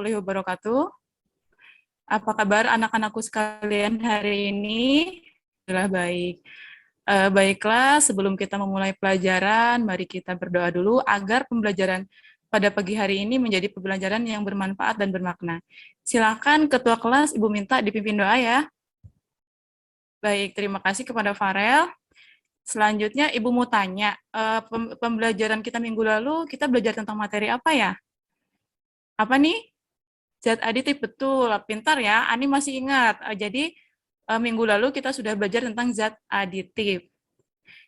warahmatullahi wabarakatuh. Apa kabar anak-anakku sekalian hari ini? Alhamdulillah baik. Baiklah, sebelum kita memulai pelajaran, mari kita berdoa dulu agar pembelajaran pada pagi hari ini menjadi pembelajaran yang bermanfaat dan bermakna. Silakan Ketua Kelas, Ibu minta dipimpin doa ya. Baik, terima kasih kepada Farel. Selanjutnya, Ibu mau tanya, pembelajaran kita minggu lalu, kita belajar tentang materi apa ya? Apa nih? Zat aditif, betul. Pintar ya, Ani masih ingat. Jadi, minggu lalu kita sudah belajar tentang zat aditif.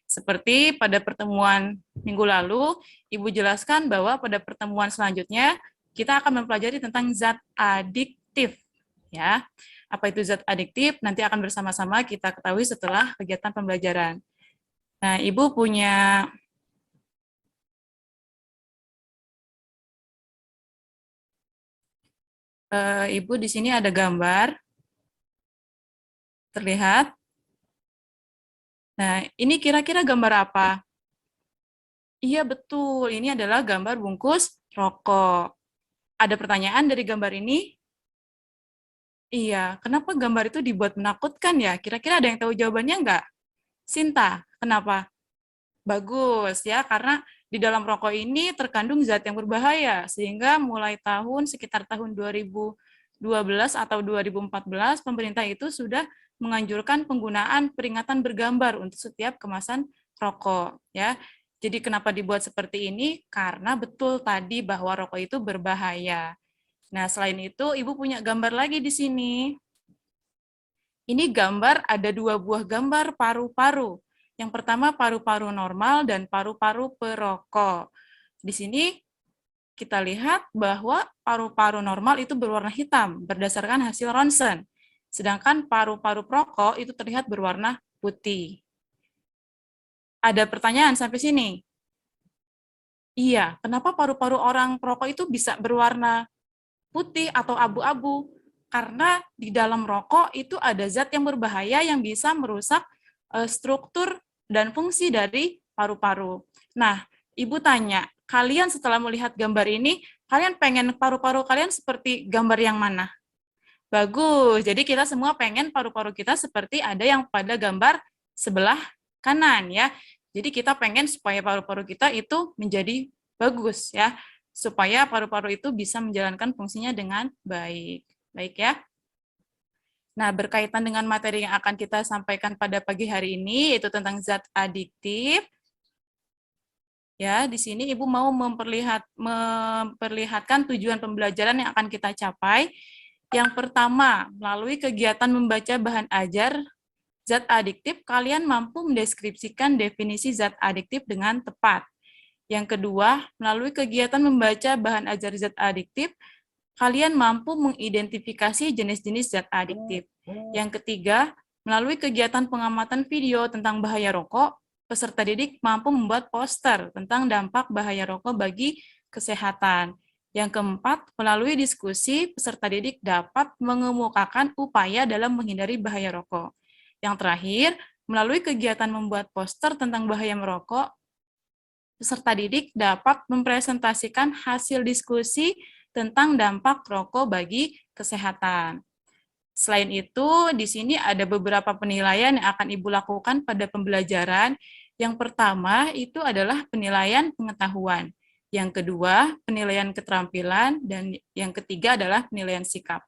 Seperti pada pertemuan minggu lalu, Ibu jelaskan bahwa pada pertemuan selanjutnya, kita akan mempelajari tentang zat adiktif. Ya, apa itu zat adiktif? Nanti akan bersama-sama kita ketahui setelah kegiatan pembelajaran. Nah, Ibu punya Ibu di sini ada gambar. Terlihat? Nah, ini kira-kira gambar apa? Iya, betul. Ini adalah gambar bungkus rokok. Ada pertanyaan dari gambar ini? Iya, kenapa gambar itu dibuat menakutkan ya? Kira-kira ada yang tahu jawabannya nggak? Sinta, kenapa? Bagus ya, karena di dalam rokok ini terkandung zat yang berbahaya, sehingga mulai sekitar tahun 2012 atau 2014, pemerintah itu sudah menganjurkan penggunaan peringatan bergambar untuk setiap kemasan rokok. Ya, jadi kenapa dibuat seperti ini? Karena betul tadi bahwa rokok itu berbahaya. Nah, selain itu, Ibu punya gambar lagi di sini. Ini gambar, ada dua buah gambar paru-paru. Yang pertama paru-paru normal dan paru-paru perokok. Di sini kita lihat bahwa paru-paru normal itu berwarna hitam berdasarkan hasil ronsen. Sedangkan paru-paru perokok itu terlihat berwarna putih. Ada pertanyaan sampai sini? Iya, kenapa paru-paru orang perokok itu bisa berwarna putih atau abu-abu? Karena di dalam rokok itu ada zat yang berbahaya yang bisa merusak struktur dan fungsi dari paru-paru. Nah, Ibu tanya, kalian setelah melihat gambar ini, kalian pengen paru-paru kalian seperti gambar yang mana? Bagus, jadi kita semua pengen paru-paru kita seperti ada yang pada gambar sebelah kanan ya. Jadi kita pengen supaya paru-paru kita itu menjadi bagus ya, supaya paru-paru itu bisa menjalankan fungsinya dengan baik. Baik ya. Nah, berkaitan dengan materi yang akan kita sampaikan pada pagi hari ini, yaitu tentang zat adiktif. Ya, di sini Ibu mau memperlihatkan tujuan pembelajaran yang akan kita capai. Yang pertama, melalui kegiatan membaca bahan ajar zat adiktif, kalian mampu mendeskripsikan definisi zat adiktif dengan tepat. Yang kedua, melalui kegiatan membaca bahan ajar zat adiktif, kalian mampu mengidentifikasi jenis-jenis zat adiktif. Yang ketiga, melalui kegiatan pengamatan video tentang bahaya rokok, peserta didik mampu membuat poster tentang dampak bahaya rokok bagi kesehatan. Yang keempat, melalui diskusi, peserta didik dapat mengemukakan upaya dalam menghindari bahaya rokok. Yang terakhir, melalui kegiatan membuat poster tentang bahaya merokok, peserta didik dapat mempresentasikan hasil diskusi tentang dampak rokok bagi kesehatan. Selain itu, di sini ada beberapa penilaian yang akan Ibu lakukan pada pembelajaran. Yang pertama itu adalah penilaian pengetahuan. Yang kedua, penilaian keterampilan, dan yang ketiga adalah penilaian sikap.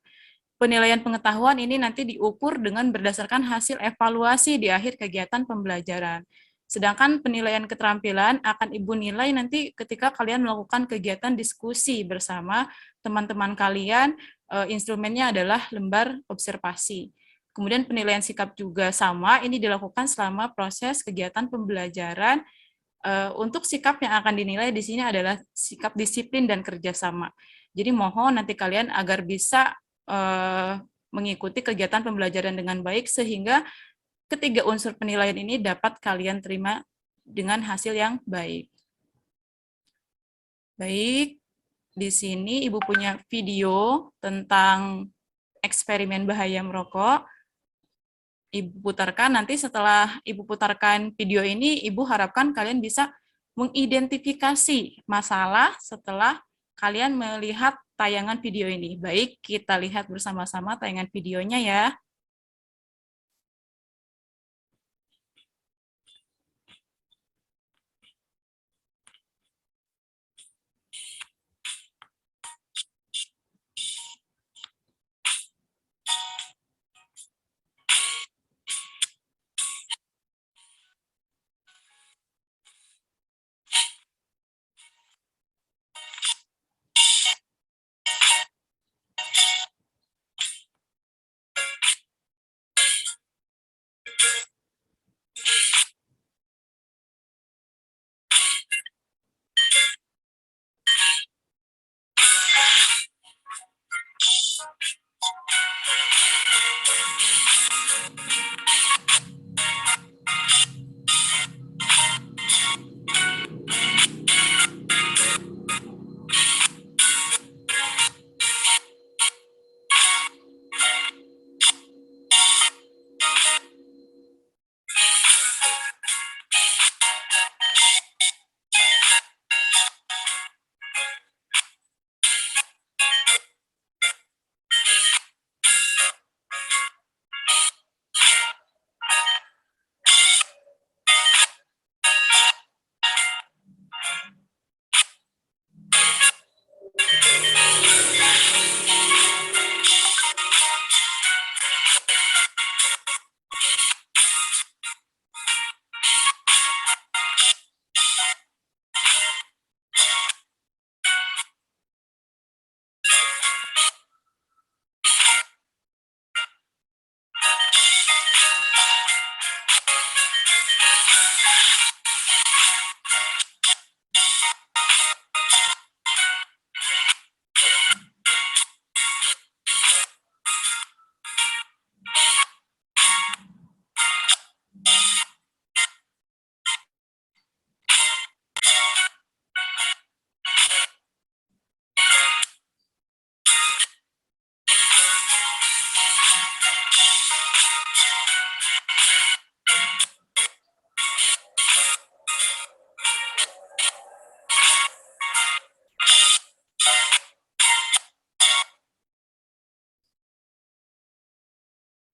Penilaian pengetahuan ini nanti diukur dengan berdasarkan hasil evaluasi di akhir kegiatan pembelajaran. Sedangkan penilaian keterampilan akan Ibu nilai nanti ketika kalian melakukan kegiatan diskusi bersama teman-teman kalian. Instrumennya adalah lembar observasi. Kemudian penilaian sikap juga sama, ini dilakukan selama proses kegiatan pembelajaran. Untuk sikap yang akan dinilai di sini adalah sikap disiplin dan kerjasama. Jadi mohon nanti kalian agar bisa mengikuti kegiatan pembelajaran dengan baik, sehingga ketiga unsur penilaian ini dapat kalian terima dengan hasil yang baik. Baik. Di sini Ibu punya video tentang eksperimen bahaya merokok. Ibu putarkan, nanti setelah Ibu putarkan video ini, Ibu harapkan kalian bisa mengidentifikasi masalah setelah kalian melihat tayangan video ini. Baik, kita lihat bersama-sama tayangan videonya ya.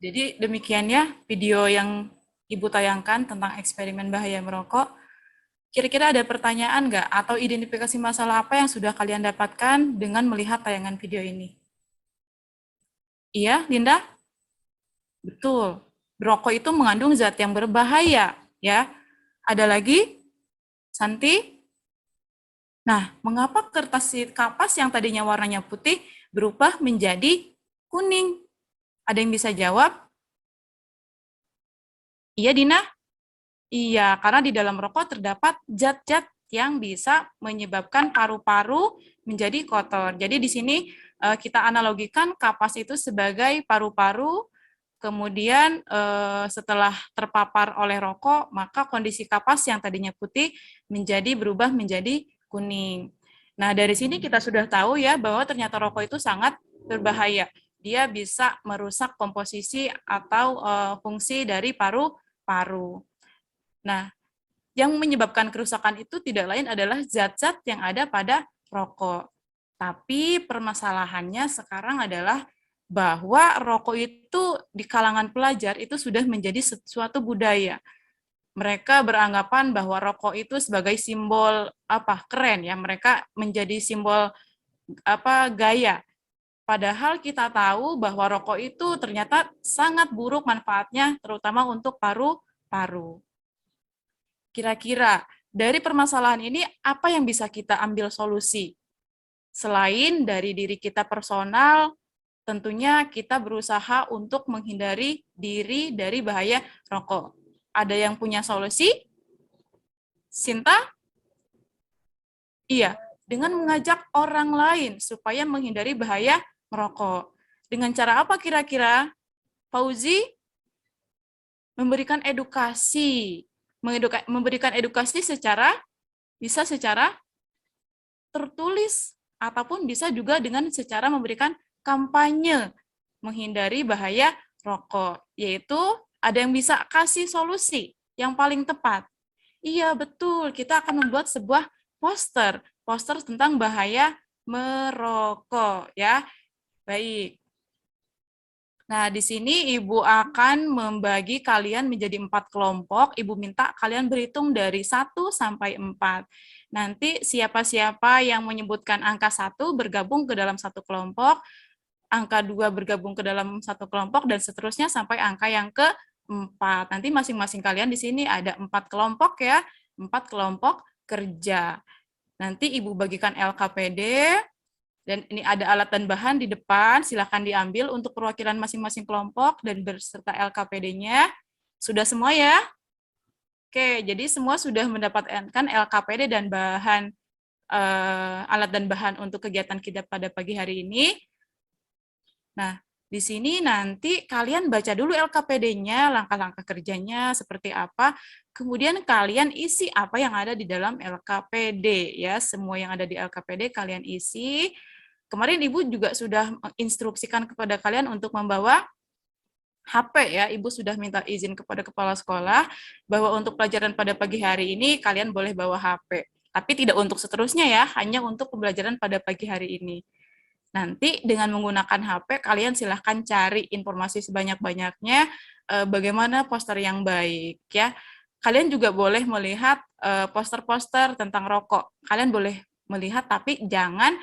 Jadi demikian ya video yang Ibu tayangkan tentang eksperimen bahaya merokok. Kira-kira ada pertanyaan nggak atau identifikasi masalah apa yang sudah kalian dapatkan dengan melihat tayangan video ini? Iya, Linda? Betul. Rokok itu mengandung zat yang berbahaya, ya. Ada lagi? Santi? Nah, mengapa kertas kapas yang tadinya warnanya putih berubah menjadi kuning? Ada yang bisa jawab? Iya, Dina? Iya, karena di dalam rokok terdapat zat-zat yang bisa menyebabkan paru-paru menjadi kotor. Jadi di sini kita analogikan kapas itu sebagai paru-paru, kemudian setelah terpapar oleh rokok, maka kondisi kapas yang tadinya putih berubah menjadi kuning. Nah, dari sini kita sudah tahu ya bahwa ternyata rokok itu sangat berbahaya. Dia bisa merusak komposisi atau fungsi dari paru-paru. Nah, yang menyebabkan kerusakan itu tidak lain adalah zat-zat yang ada pada rokok. Tapi permasalahannya sekarang adalah bahwa rokok itu di kalangan pelajar itu sudah menjadi suatu budaya. Mereka beranggapan bahwa rokok itu sebagai simbol keren ya, mereka menjadi simbol gaya. Padahal kita tahu bahwa rokok itu ternyata sangat buruk manfaatnya terutama untuk paru-paru. Kira-kira dari permasalahan ini apa yang bisa kita ambil solusi? Selain dari diri kita personal, tentunya kita berusaha untuk menghindari diri dari bahaya rokok. Ada yang punya solusi? Sinta? Iya, dengan mengajak orang lain supaya menghindari bahaya merokok. Dengan cara apa kira-kira? Fauzi? Memberikan edukasi. Memberikan edukasi bisa secara tertulis, ataupun bisa juga dengan secara memberikan kampanye menghindari bahaya rokok, yaitu ada yang bisa kasih solusi yang paling tepat. Iya, betul, kita akan membuat sebuah poster tentang bahaya merokok ya. Baik. Nah, di sini Ibu akan membagi kalian menjadi 4 kelompok. Ibu minta kalian berhitung dari 1 sampai 4. Nanti siapa-siapa yang menyebutkan angka 1 bergabung ke dalam satu kelompok, angka 2 bergabung ke dalam satu kelompok, dan seterusnya sampai angka yang ke-4. Nanti masing-masing kalian di sini ada 4 kelompok ya, 4 kelompok kerja. Nanti Ibu bagikan LKPD, dan ini ada alat dan bahan di depan, silakan diambil untuk perwakilan masing-masing kelompok dan berserta LKPD-nya. Sudah semua ya? Oke, jadi semua sudah mendapatkan LKPD dan bahan alat dan bahan untuk kegiatan kita pada pagi hari ini. Nah, di sini nanti kalian baca dulu LKPD-nya, langkah-langkah kerjanya seperti apa, kemudian kalian isi apa yang ada di dalam LKPD ya, semua yang ada di LKPD kalian isi. Kemarin Ibu juga sudah menginstruksikan kepada kalian untuk membawa HP ya, Ibu sudah minta izin kepada kepala sekolah bahwa untuk pelajaran pada pagi hari ini kalian boleh bawa HP. Tapi tidak untuk seterusnya ya, hanya untuk pembelajaran pada pagi hari ini. Nanti dengan menggunakan HP, kalian silahkan cari informasi sebanyak-banyaknya bagaimana poster yang baik ya. Kalian juga boleh melihat poster-poster tentang rokok. Kalian boleh melihat, tapi jangan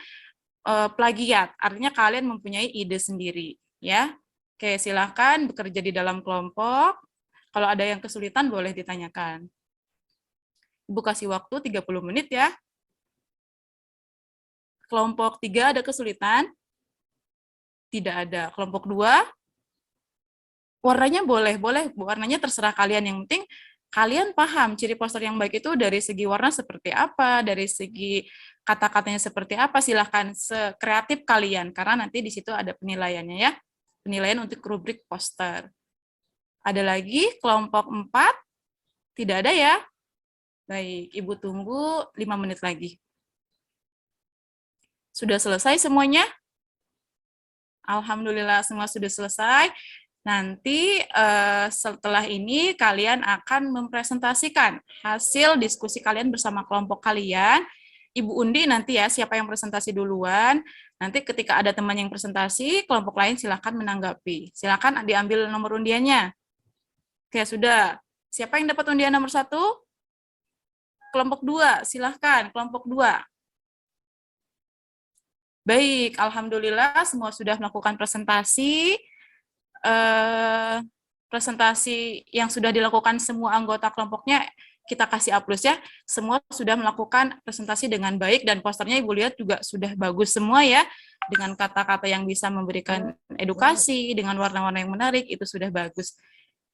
plagiat, artinya kalian mempunyai ide sendiri, ya. Oke, silakan bekerja di dalam kelompok. Kalau ada yang kesulitan, boleh ditanyakan. Ibu kasih waktu 30 menit ya. Kelompok 3 ada kesulitan? Tidak ada. Kelompok 2, warnanya boleh, warnanya terserah kalian. Yang penting kalian paham ciri poster yang baik itu dari segi warna seperti apa, dari segi kata-katanya seperti apa, silahkan sekreatif kalian, karena nanti di situ ada penilaiannya ya, penilaian untuk rubrik poster. Ada lagi kelompok 4? Tidak ada ya? Baik, Ibu tunggu 5 menit lagi. Sudah selesai semuanya? Alhamdulillah semua sudah selesai. Nanti setelah ini kalian akan mempresentasikan hasil diskusi kalian bersama kelompok kalian. Ibu undi nanti ya siapa yang presentasi duluan. Nanti ketika ada teman yang presentasi, kelompok lain silakan menanggapi. Silakan diambil nomor undiannya. Oke, sudah. Siapa yang dapat undian nomor 1? Kelompok 2, silahkan. Kelompok 2. Baik, alhamdulillah semua sudah melakukan presentasi. Presentasi yang sudah dilakukan semua anggota kelompoknya kita kasih aplaus ya. Semua sudah melakukan presentasi dengan baik dan posternya Ibu lihat juga sudah bagus semua ya. Dengan kata-kata yang bisa memberikan edukasi, dengan warna-warna yang menarik, itu sudah bagus.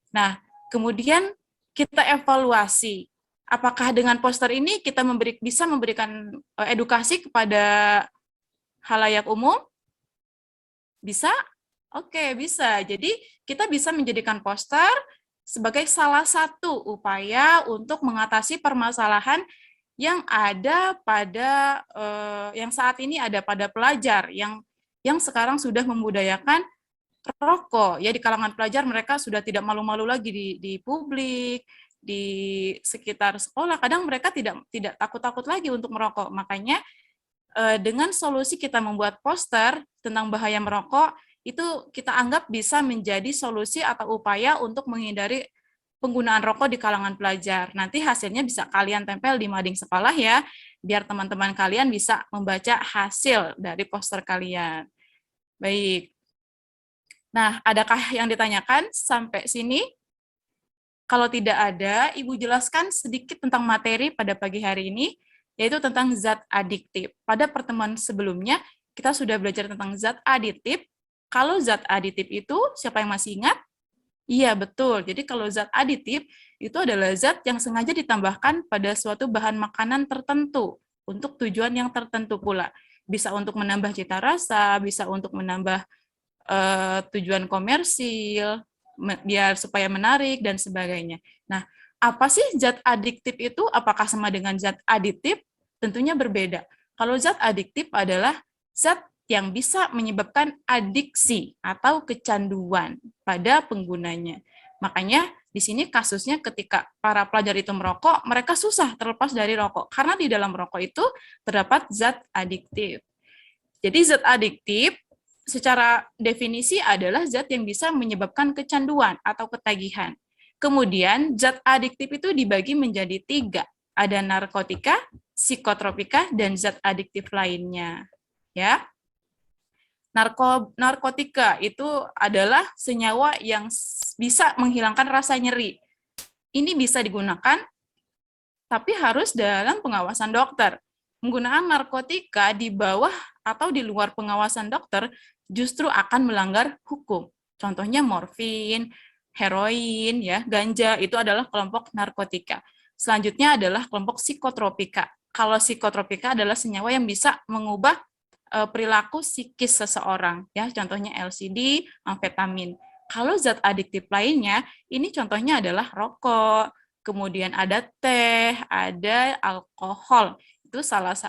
Nah, kemudian kita evaluasi. Apakah dengan poster ini kita bisa memberikan edukasi kepada halayak umum? Bisa? Oke, bisa. Jadi kita bisa menjadikan poster sebagai salah satu upaya untuk mengatasi permasalahan yang ada pada yang saat ini ada pada pelajar yang sekarang sudah membudayakan rokok. Ya di kalangan pelajar mereka sudah tidak malu-malu lagi di publik, di sekitar sekolah. Kadang mereka tidak takut-takut lagi untuk merokok. Makanya dengan solusi kita membuat poster tentang bahaya merokok, itu kita anggap bisa menjadi solusi atau upaya untuk menghindari penggunaan rokok di kalangan pelajar. Nanti hasilnya bisa kalian tempel di mading sekolah ya, biar teman-teman kalian bisa membaca hasil dari poster kalian. Baik. Nah, adakah yang ditanyakan sampai sini? Kalau tidak ada, Ibu jelaskan sedikit tentang materi pada pagi hari ini, yaitu tentang zat adiktif. Pada pertemuan sebelumnya, kita sudah belajar tentang zat aditif. Kalau zat aditif itu, siapa yang masih ingat? Iya, betul. Jadi kalau zat aditif, itu adalah zat yang sengaja ditambahkan pada suatu bahan makanan tertentu, untuk tujuan yang tertentu pula. Bisa untuk menambah cita rasa, bisa untuk menambah tujuan komersil, biar supaya menarik, dan sebagainya. Nah, apa sih zat adiktif itu? Apakah sama dengan zat aditif? Tentunya berbeda. Kalau zat adiktif adalah zat yang bisa menyebabkan adiksi atau kecanduan pada penggunanya. Makanya di sini kasusnya ketika para pelajar itu merokok, mereka susah terlepas dari rokok karena di dalam rokok itu terdapat zat adiktif. Jadi zat adiktif secara definisi adalah zat yang bisa menyebabkan kecanduan atau ketagihan. Kemudian zat adiktif itu dibagi menjadi 3. Ada narkotika, psikotropika, dan zat adiktif lainnya. Ya, narkotika itu adalah senyawa yang bisa menghilangkan rasa nyeri. Ini bisa digunakan, tapi harus dalam pengawasan dokter. Penggunaan narkotika di bawah atau di luar pengawasan dokter justru akan melanggar hukum. Contohnya morfin, heroin, ya, ganja itu adalah kelompok narkotika. Selanjutnya adalah kelompok psikotropika. Kalau psikotropika adalah senyawa yang bisa mengubah perilaku psikis seseorang, ya, contohnya LSD, amfetamin. Kalau zat adiktif lainnya, ini contohnya adalah rokok, kemudian ada teh, ada alkohol, itu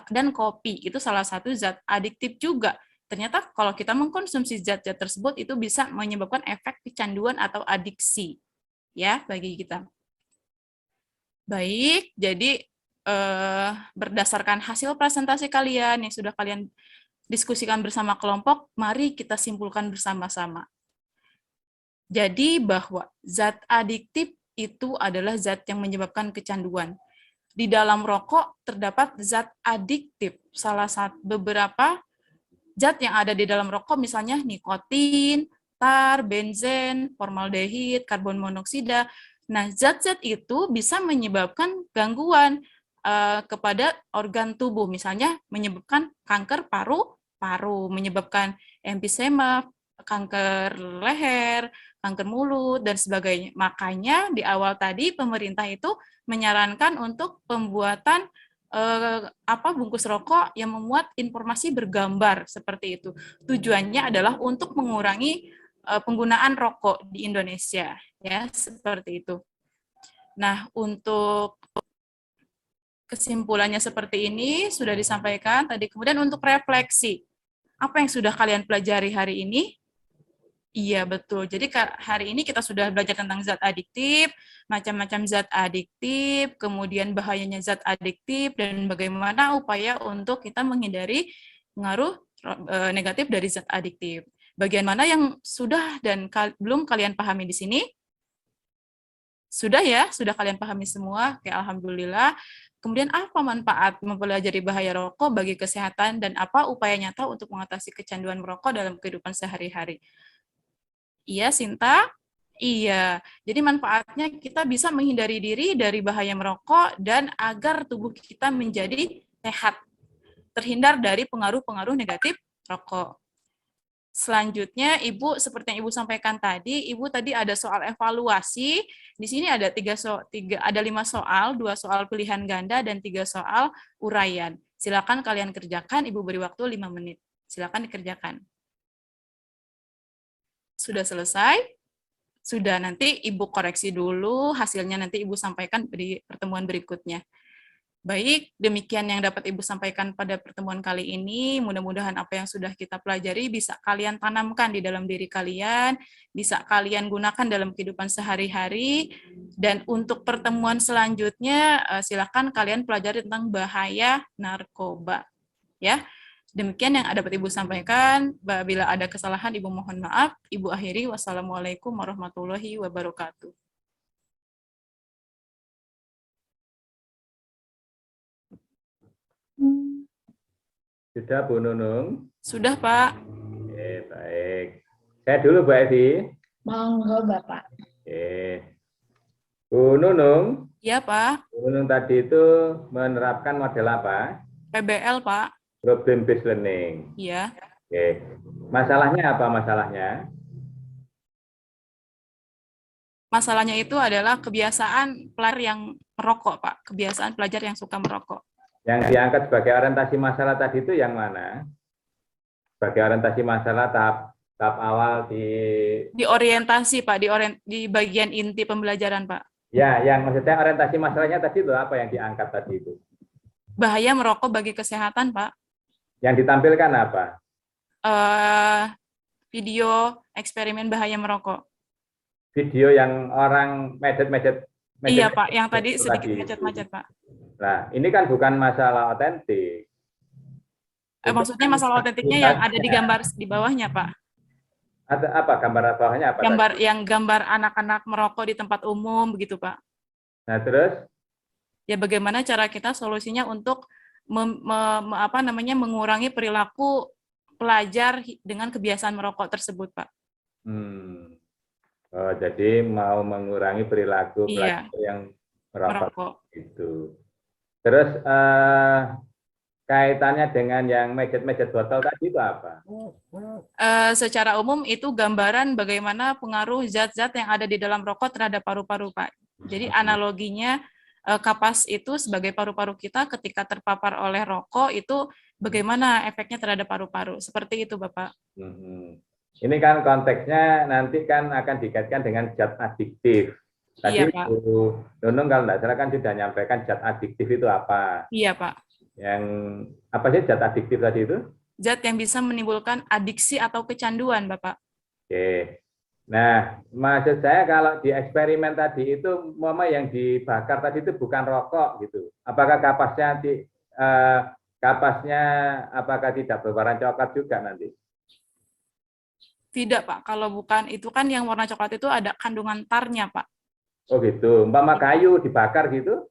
dan kopi, itu salah satu zat adiktif juga. Ternyata kalau kita mengkonsumsi zat-zat tersebut itu bisa menyebabkan efek kecanduan atau adiksi, ya, bagi kita. Baik, jadi berdasarkan hasil presentasi kalian yang sudah kalian diskusikan bersama kelompok, mari kita simpulkan bersama-sama. Jadi bahwa zat adiktif itu adalah zat yang menyebabkan kecanduan. Di dalam rokok terdapat zat adiktif. Salah satu beberapa zat yang ada di dalam rokok misalnya nikotin, tar, benzen, formaldehid, karbon monoksida. Nah, zat-zat itu bisa menyebabkan gangguan kepada organ tubuh, misalnya menyebabkan kanker paru, menyebabkan emfisema, kanker leher, kanker mulut, dan sebagainya. Makanya di awal tadi pemerintah itu menyarankan untuk pembuatan bungkus rokok yang memuat informasi bergambar seperti itu. Tujuannya adalah untuk mengurangi penggunaan rokok di Indonesia, ya, seperti itu. Nah, untuk kesimpulannya seperti ini sudah disampaikan tadi. Kemudian untuk refleksi, apa yang sudah kalian pelajari hari ini? Iya, betul. Jadi hari ini kita sudah belajar tentang zat adiktif, macam-macam zat adiktif, kemudian bahayanya zat adiktif, dan bagaimana upaya untuk kita menghindari pengaruh negatif dari zat adiktif. Bagian mana yang sudah dan belum kalian pahami di sini? Sudah ya? Sudah kalian pahami semua? Oke, alhamdulillah. Kemudian apa manfaat mempelajari bahaya rokok bagi kesehatan dan apa upaya nyata untuk mengatasi kecanduan merokok dalam kehidupan sehari-hari? Iya, Sinta? Iya. Jadi manfaatnya kita bisa menghindari diri dari bahaya merokok dan agar tubuh kita menjadi sehat, terhindar dari pengaruh-pengaruh negatif rokok. Selanjutnya, Ibu, seperti yang Ibu sampaikan tadi, Ibu tadi ada soal evaluasi. Di sini ada 5 soal, 2 soal pilihan ganda, dan 3 soal uraian. Silakan kalian kerjakan, Ibu beri waktu 5 menit. Silakan dikerjakan. Sudah selesai? Sudah, nanti Ibu koreksi dulu, hasilnya nanti Ibu sampaikan di pertemuan berikutnya. Baik, demikian yang dapat Ibu sampaikan pada pertemuan kali ini. Mudah-mudahan apa yang sudah kita pelajari bisa kalian tanamkan di dalam diri kalian, bisa kalian gunakan dalam kehidupan sehari-hari, dan untuk pertemuan selanjutnya, silakan kalian pelajari tentang bahaya narkoba. Ya, demikian yang dapat Ibu sampaikan. Bila ada kesalahan, Ibu mohon maaf. Ibu akhiri. Wassalamualaikum warahmatullahi wabarakatuh. Sudah, Bu Nunung? Sudah, Pak. Oke, baik. Saya dulu, Bu Evi. Monggo, Bapak. Oke. Bu Nunung? Iya, Pak. Bu Nunung tadi itu menerapkan model apa? PBL, Pak. Problem based learning. Iya. Oke. Masalahnya apa masalahnya? Masalahnya itu adalah kebiasaan pelajar yang merokok, Pak. Kebiasaan pelajar yang suka merokok. Yang diangkat sebagai orientasi masalah tadi itu yang mana? Sebagai orientasi masalah tahap awal di orientasi, Pak, di bagian inti pembelajaran, Pak. Ya, yang maksudnya orientasi masalahnya tadi itu apa yang diangkat tadi itu? Bahaya merokok bagi kesehatan, Pak. Yang ditampilkan apa? Video eksperimen bahaya merokok. Video yang orang medet-medet. Iya, Pak, yang tadi sedikit macet-macet, Pak. Nah, ini kan bukan masalah otentik. Itu Maksudnya kan masalah otentiknya yang ada di aktivitasnya. gambar di bawahnya, Pak. Ada apa gambar bawahnya apa tadi? Gambar anak-anak merokok di tempat umum begitu, Pak. Nah, terus Ya bagaimana cara kita solusinya untuk mengurangi perilaku pelajar dengan kebiasaan merokok tersebut, Pak. hmm, oh, jadi mau mengurangi perilaku Iya, pelajar yang merokok merokok. itu. Terus kaitannya dengan yang mejet-mejet botol tadi itu apa? Secara umum itu gambaran bagaimana pengaruh zat-zat yang ada di dalam rokok terhadap paru-paru, Pak. Jadi analoginya kapas itu sebagai paru-paru kita ketika terpapar oleh rokok itu bagaimana efeknya terhadap paru-paru. Seperti itu, Bapak. Hmm. Ini kan konteksnya nanti kan akan dikaitkan dengan zat adiktif. Iya, Tadi Pak. Bu Nunung kalau tidak salah kan sudah nyampaikan zat adiktif itu apa. Iya, Pak. Yang apa sih zat adiktif tadi itu? Zat yang bisa menimbulkan adiksi atau kecanduan, Bapak. Oke. Nah, maksud saya kalau di eksperimen tadi itu mama yang dibakar tadi itu bukan rokok gitu. Apakah kapasnya apakah tidak berwarna coklat juga nanti? Tidak, Pak. Kalau bukan itu kan yang warna coklat itu ada kandungan tarnya, Pak. Oh gitu. Umpama kayu dibakar gitu,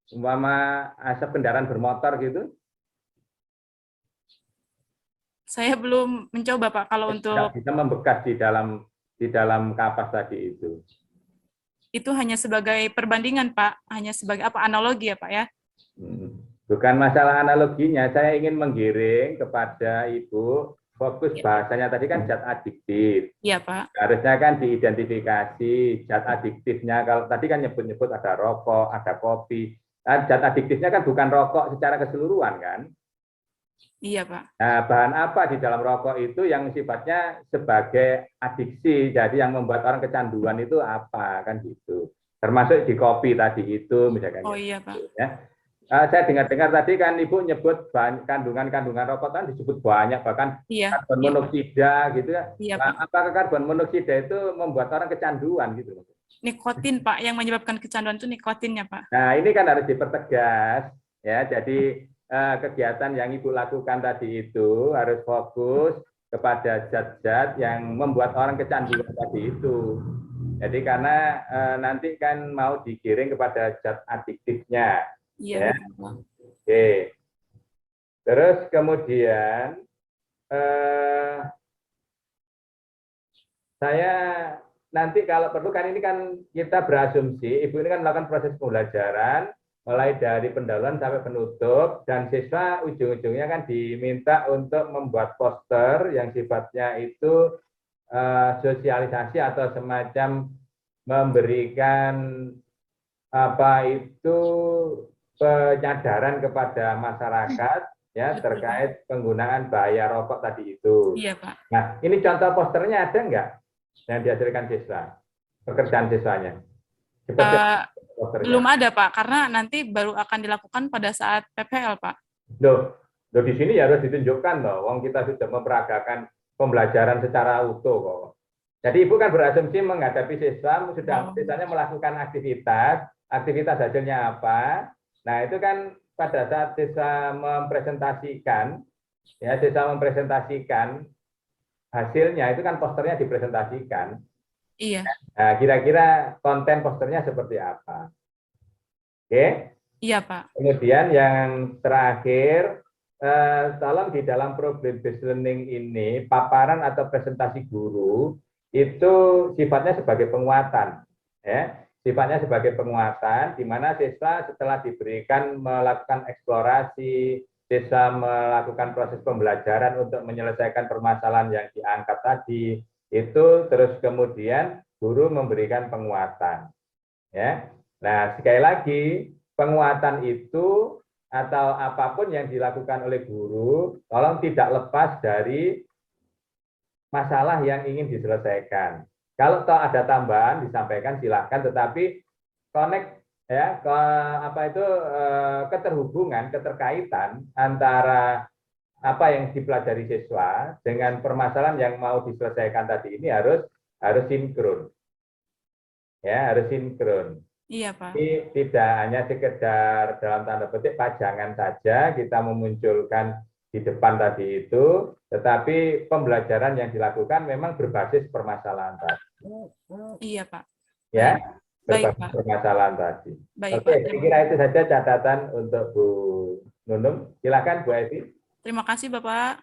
umpama asap kendaraan bermotor gitu, Saya belum mencoba, Pak, kalau nggak untuk bisa membekas di dalam kapas tadi itu. itu hanya sebagai perbandingan, Pak. Hanya sebagai apa analogi ya, Pak ya? Bukan masalah analoginya, saya ingin menggiring kepada Ibu fokus Iya, bahasanya tadi kan zat adiktif. iya, Pak. Harusnya kan diidentifikasi zat adiktifnya. Kalau tadi kan nyebut-nyebut ada rokok, ada kopi. Nah, zat adiktifnya kan bukan rokok secara keseluruhan kan. Iya, Pak. Nah, bahan apa di dalam rokok itu yang sifatnya sebagai adiksi, jadi yang membuat orang kecanduan itu apa kan gitu. Termasuk di kopi tadi itu misalkan Oh gitu, iya, Pak. ya. Saya dengar-dengar tadi kan Ibu nyebut kandungan-kandungan rokok kan disebut banyak, bahkan Iya, karbon iya, Pak. monoksida gitu ya. Iya, Nah, Pak. apakah karbon monoksida itu membuat orang kecanduan gitu? Nikotin, Pak, yang menyebabkan kecanduan itu nikotinnya, Pak. Nah, ini kan harus dipertegas ya. Jadi kegiatan yang Ibu lakukan tadi itu harus fokus kepada zat-zat yang membuat orang kecanduan tadi itu. Jadi karena nanti kan mau digiring kepada zat adiktifnya Iya, ya. betul, Pak. Oke. Terus kemudian eh, saya nanti kalau perlu kan ini kan kita berasumsi Ibu ini kan melakukan proses pembelajaran mulai dari pendahuluan sampai penutup dan siswa ujung-ujungnya kan diminta untuk membuat poster yang sifatnya itu sosialisasi atau semacam memberikan apa itu penyadaran kepada masyarakat ya Betul, Pak. terkait penggunaan bahaya rokok tadi itu. Iya, Pak. Nah, ini contoh posternya ada nggak yang dihasilkan siswa? Pekerjaan siswanya. Seperti Eh, posternya. belum ada, Pak, karena nanti baru akan dilakukan pada saat PPL, Pak. Loh di sini ya harus ditunjukkan loh, wong kita sudah memperagakan pembelajaran secara utuh kok. Jadi Ibu kan berasumsi menghadapi siswa, sudah Oh, siswanya melakukan aktivitas hasilnya apa. Nah itu kan pada saat siswa mempresentasikan, ya siswa mempresentasikan hasilnya itu kan posternya dipresentasikan. iya. Nah kira-kira konten posternya seperti apa? Oke. Iya, Pak. Kemudian yang terakhir, tolong di dalam problem based learning ini, paparan atau presentasi guru itu sifatnya sebagai penguatan. Ya. Sifatnya sebagai penguatan, di mana siswa setelah diberikan melakukan eksplorasi, siswa melakukan proses pembelajaran untuk menyelesaikan permasalahan yang diangkat tadi, itu terus kemudian guru memberikan penguatan. Ya. Nah, sekali lagi, penguatan itu atau apapun yang dilakukan oleh guru, tolong tidak lepas dari masalah yang ingin diselesaikan. Kalau toh ada tambahan disampaikan silahkan, tetapi connect ya ke apa itu keterhubungan, keterkaitan antara apa yang dipelajari siswa dengan permasalahan yang mau diselesaikan tadi ini harus sinkron. Ya, harus sinkron. Iya, Pak. Tidak hanya sekedar dalam tanda petik pajangan saja kita memunculkan di depan tadi itu, tetapi pembelajaran yang dilakukan memang berbasis permasalahan tadi. Iya, Pak. Ya, Baik, berbasis Pak. permasalahan tadi. Baik, Oke, Pak. saya kira itu saja catatan untuk Bu Nunung. Silakan Bu Evi. Terima kasih, Bapak.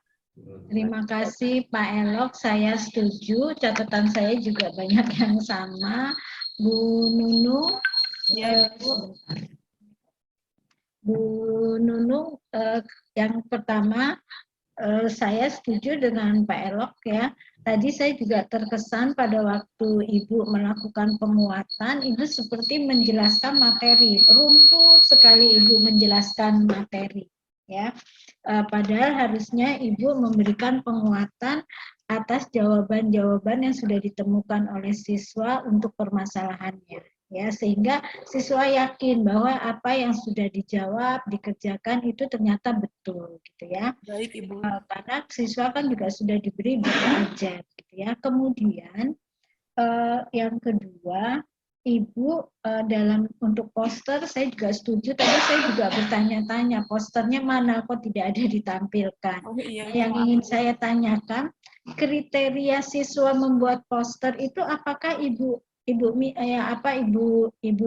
Terima kasih Pak Elok, saya setuju, catatan saya juga banyak yang sama. Bu Nunung, Ya, Ibu. Bu Nunung, yang pertama saya setuju dengan Pak Elok ya. Tadi saya juga terkesan pada waktu Ibu melakukan penguatan, Ibu seperti menjelaskan materi, runtut sekali Ibu menjelaskan materi. Ya, padahal harusnya Ibu memberikan penguatan atas jawaban-jawaban yang sudah ditemukan oleh siswa untuk permasalahannya, ya, sehingga siswa yakin bahwa apa yang sudah dijawab, dikerjakan itu ternyata betul, gitu ya. Baik, Ibu. Karena siswa kan juga sudah diberi buku ajar, gitu ya. Kemudian yang kedua, Ibu dalam untuk poster saya juga setuju. Tadi saya juga bertanya-tanya posternya mana kok tidak ada ditampilkan. Oh, iya, Yang ingin saya tanyakan, kriteria siswa membuat poster itu apakah Ibu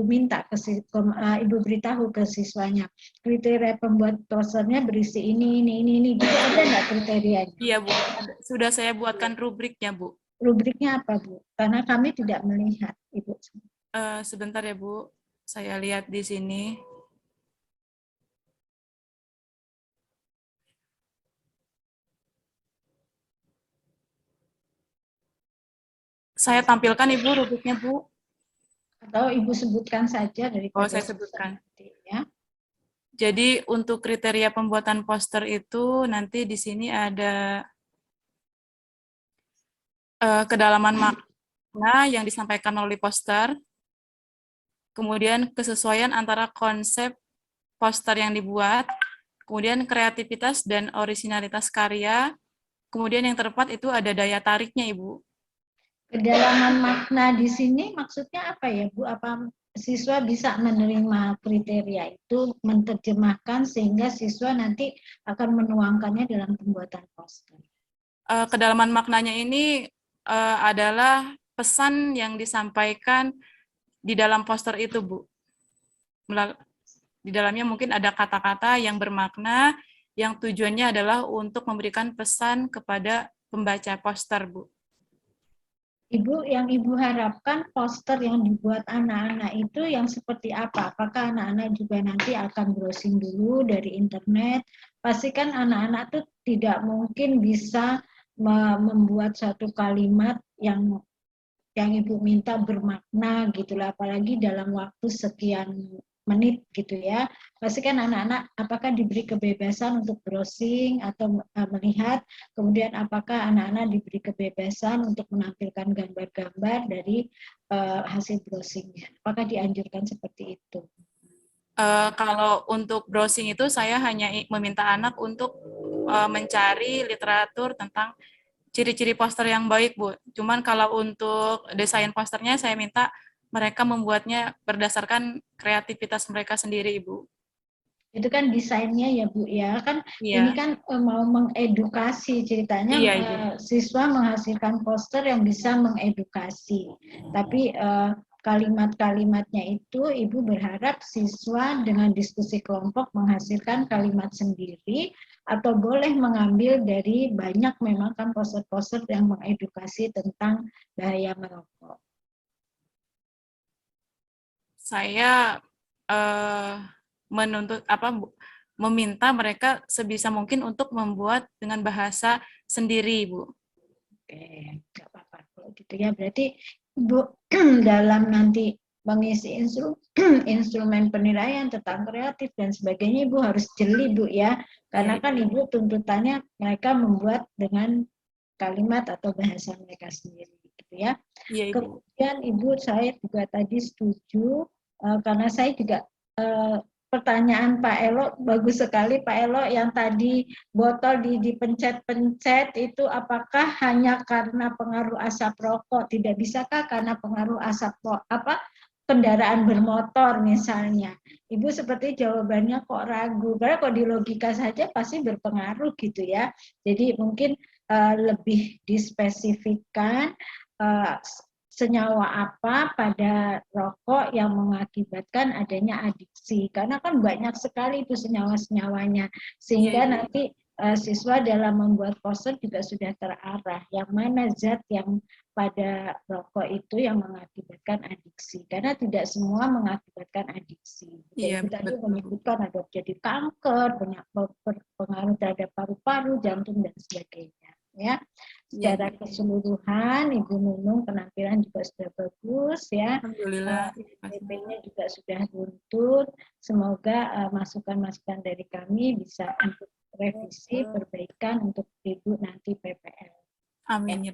minta ke Ibu beritahu ke siswanya kriteria pembuat posternya berisi ini gitu, ada nggak kriterianya? Iya, Bu. Sudah saya buatkan rubriknya, Bu. Rubriknya apa, Bu? Karena kami tidak melihat, Ibu. Sebentar ya, Bu. Saya lihat di sini. Saya tampilkan, Ibu, rubriknya, Bu. Atau Ibu sebutkan saja daripada saya sebutkan. Ya. Jadi untuk kriteria pembuatan poster itu nanti di sini ada kedalaman makna yang disampaikan oleh poster, kemudian kesesuaian antara konsep poster yang dibuat, kemudian kreativitas dan orisinalitas karya, kemudian yang terempat itu ada daya tariknya, Ibu. Kedalaman makna di sini maksudnya apa ya, Bu? Apa siswa bisa menerima kriteria itu, menerjemahkan sehingga siswa nanti akan menuangkannya dalam pembuatan poster? Kedalaman maknanya ini adalah pesan yang disampaikan di dalam poster itu, Bu. Di dalamnya mungkin ada kata-kata yang bermakna, yang tujuannya adalah untuk memberikan pesan kepada pembaca poster, Bu. Ibu, yang Ibu harapkan poster yang dibuat anak-anak itu yang seperti apa? Apakah anak-anak juga nanti akan browsing dulu dari internet? Pastikan anak-anak tuh tidak mungkin bisa membuat satu kalimat yang Ibu minta bermakna gitu lah, apalagi dalam waktu sekian menit gitu ya. Pastikan anak-anak apakah diberi kebebasan untuk browsing atau melihat, kemudian apakah anak-anak diberi kebebasan untuk menampilkan gambar-gambar dari hasil browsingnya. Apakah dianjurkan seperti itu? Kalau untuk browsing itu saya hanya meminta anak untuk mencari literatur tentang ciri-ciri poster yang baik, Bu. Cuman kalau untuk desain posternya saya minta mereka membuatnya berdasarkan kreativitas mereka sendiri, Ibu. Itu kan desainnya ya, Bu ya. Kan Iya. ini kan mau mengedukasi ceritanya, Iya, Ibu. siswa menghasilkan poster yang bisa mengedukasi. Tapi kalimat-kalimatnya itu Ibu berharap siswa dengan diskusi kelompok menghasilkan kalimat sendiri atau boleh mengambil dari banyak memang kan poster-poster yang mengedukasi tentang bahaya merokok. Saya meminta mereka sebisa mungkin untuk membuat dengan bahasa sendiri, Bu. Oke, nggak apa-apa kalau gitu ya. Berarti Bu dalam nanti mengisi instrumen penilaian tentang kreatif dan sebagainya, Ibu harus jeli, Bu ya. Karena kan Ibu tuntutannya mereka membuat dengan kalimat atau bahasa mereka sendiri, gitu ya. Iya, Ibu. Kemudian Ibu, saya juga tadi setuju karena saya juga pertanyaan Pak Elo bagus sekali, Pak Elo, yang tadi botol dipencet-pencet itu apakah hanya karena pengaruh asap rokok? Tidak bisakah karena pengaruh asap kendaraan bermotor misalnya. Ibu seperti jawabannya kok ragu, karena kalau di logika saja pasti berpengaruh gitu ya. Jadi mungkin lebih dispesifikkan senyawa apa pada rokok yang mengakibatkan adanya adiksi. Karena kan banyak sekali itu senyawa-senyawanya, sehingga nanti siswa dalam membuat poster juga sudah terarah yang mana zat yang pada rokok itu yang mengakibatkan adiksi, karena tidak semua mengakibatkan adiksi. Jadi tadi menyebutkan ada jadi kanker, banyak berpengaruh terhadap paru-paru, jantung dan sebagainya. Ya, secara keseluruhan Ibu Nunung penampilan juga sudah bagus ya. Alhamdulillah. PP-nya juga sudah runtut. Semoga masukan-masukan dari kami bisa untuk revisi perbaikan untuk Ibu nanti PPL. Amin ya.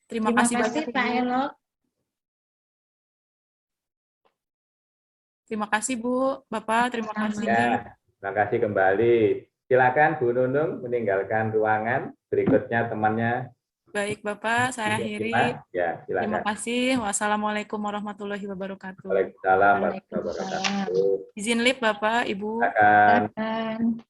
Terima kasih banyak, Pak Elok. Terima kasih Bu, Bapak, terima kasih. Ya, terima kasih kembali. Silakan Bu Nunung meninggalkan ruangan. Berikutnya temannya. Baik Bapak, saya akhiri. Ya, silakan. Terima kasih. Wassalamualaikum warahmatullahi wabarakatuh. Waalaikumsalam warahmatullahi wabarakatuh. Izin lift Bapak, Ibu. Silakan.